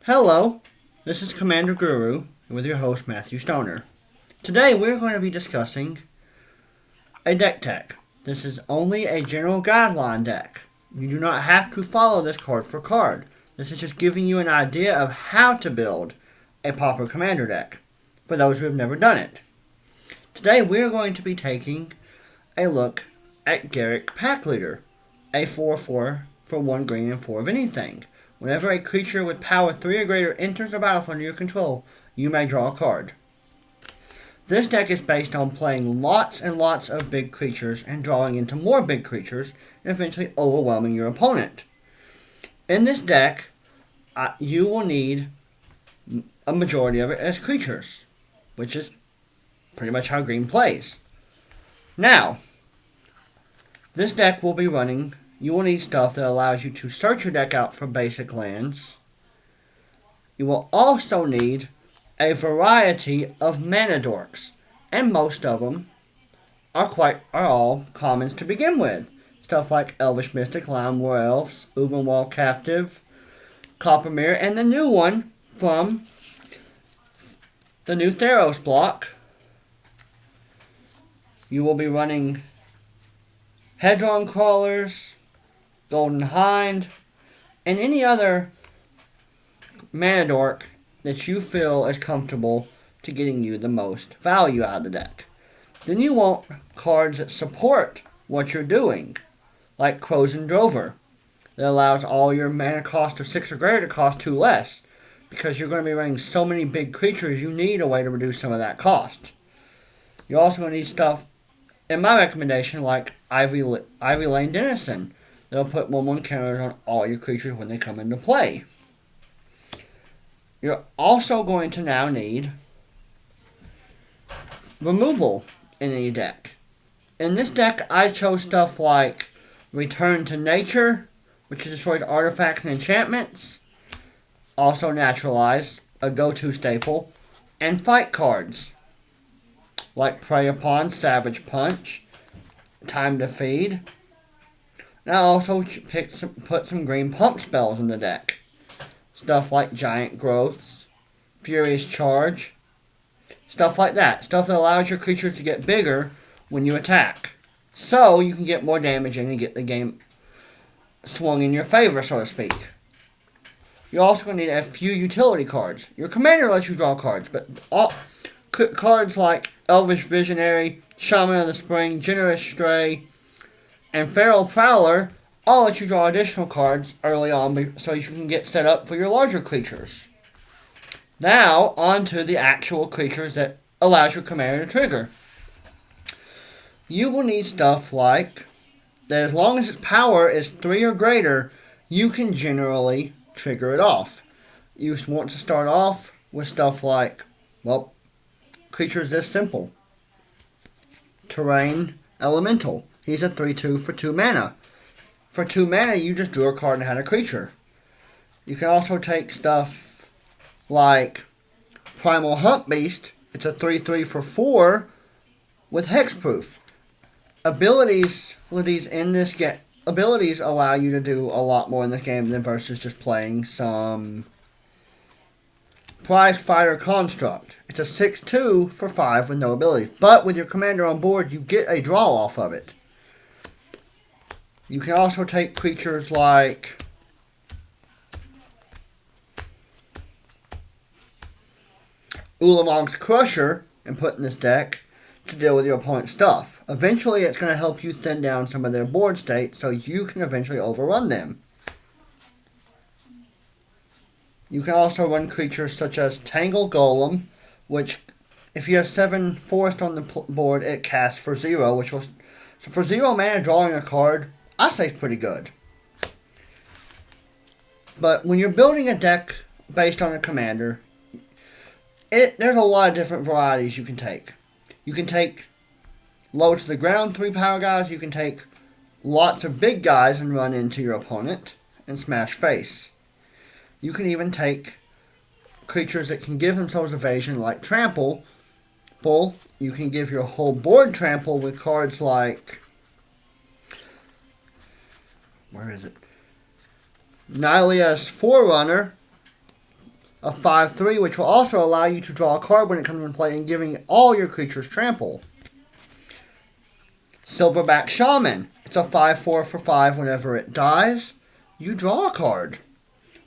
Hello, this is Commander Guru with your host Matthew Stoner. Today we're going to be discussing a deck tech. This is only a general guideline deck. You do not have to follow this card for card. This is just giving you an idea of how to build a Pauper Commander deck for those who have never done it. Today we're going to be taking a look at Garrick Pack Leader, a 4/4 for 1 green and 4 of anything. Whenever a creature with power 3 or greater enters the battlefield under your control, you may draw a card. This deck is based on playing lots and lots of big creatures and drawing into more big creatures and eventually overwhelming your opponent. In this deck, you will need a majority of it as creatures, which is pretty much how green plays. Now, this deck will be running. You will need stuff that allows you to search your deck out for basic lands. You will also need a variety of mana dorks, and most of them are all commons to begin with. Stuff like Elvish Mystic, Lime War Elves, Ubenwald Captive, Copper Mirror, and the new one from the new Theros block. You will be running Hedron Crawlers, Golden Hind, and any other mana dork that you feel is comfortable to getting you the most value out of the deck. Then you want cards that support what you're doing, like Crows and Drover, that allows all your mana cost of 6 or greater to cost 2 less. Because you're going to be running so many big creatures, you need a way to reduce some of that cost. You're also going to need stuff, in my recommendation, like Ivy Lane Denizen. They'll put 1/1 counters on all your creatures when they come into play. You're also going to now need removal in any deck. In this deck, I chose stuff like Return to Nature, which destroys artifacts and enchantments. Also Naturalize, a go-to staple. And fight cards, like Prey Upon, Savage Punch, Time to Feed. And I also put some green pump spells in the deck. Stuff like Giant Growths, Furious Charge, stuff like that. Stuff that allows your creatures to get bigger when you attack. So you can get more damage in and get the game swung in your favor, so to speak. You're also going to need a few utility cards. Your commander lets you draw cards, but cards like Elvish Visionary, Shaman of the Spring, Generous Stray, and Feral Prowler all let you draw additional cards early on so you can get set up for your larger creatures. Now, on to the actual creatures that allows your commander to trigger. You will need stuff like that as long as its power is 3 or greater, you can generally trigger it off. You want to start off with stuff like, well, creatures this simple. Terrain Elemental. He's a 3/2 for 2 mana. For 2 mana, you just drew a card and had a creature. You can also take stuff like Primal Hump Beast. It's a 3/3 for 4 with hexproof. Abilities allow you to do a lot more in this game than versus just playing some Prize Fighter Construct. It's a 6/2 for 5 with no abilities. But with your commander on board, you get a draw off of it. You can also take creatures like Ulamog's Crusher and put in this deck to deal with your opponent's stuff. Eventually, it's going to help you thin down some of their board state so you can eventually overrun them. You can also run creatures such as Tangle Golem, which, if you have 7 forest on the board, it casts for 0, so for 0 mana, drawing a card, I say it's pretty good. But when you're building a deck based on a commander, there's a lot of different varieties you can take. You can take low to the ground 3 power guys. You can take lots of big guys and run into your opponent and smash face. You can even take creatures that can give themselves evasion like Trample. You can give your whole board trample with cards like where is it? Nylea's Forerunner, a 5/3, which will also allow you to draw a card when it comes into play and giving all your creatures trample. Silverback Shaman. It's a 5/4 for 5. Whenever it dies, you draw a card.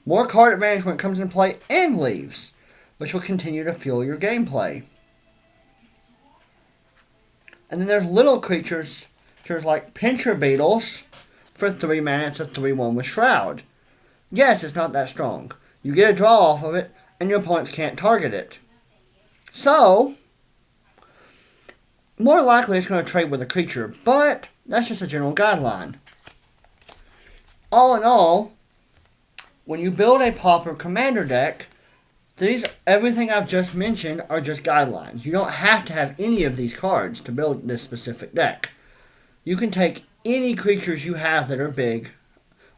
More card advantage when it comes into play and leaves, which will continue to fuel your gameplay. And then there's little creatures like Pincher Beetles. For 3 mana, it's a 3/1 with Shroud. Yes, it's not that strong. You get a draw off of it, and your opponents can't target it. So, more likely it's going to trade with a creature, but that's just a general guideline. All in all, when you build a Pauper Commander deck, everything I've just mentioned are just guidelines. You don't have to have any of these cards to build this specific deck. You can take any creatures you have that are big,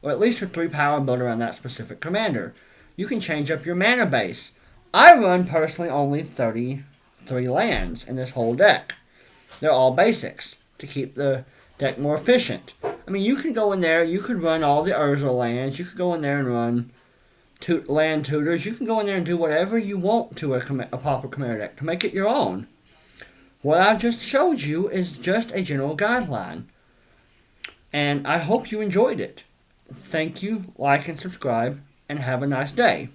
or at least for 3 power, and build around that specific commander. You can change up your mana base. I run personally only 33 lands in this whole deck. They're all basics to keep the deck more efficient. I mean, you could go in there, you could run all the Urza lands, you could go in there and run land tutors, you can go in there and do whatever you want to a Pauper Commander deck to make it your own. What I've just showed you is just a general guideline. And I hope you enjoyed it. Thank you, like and subscribe, and have a nice day.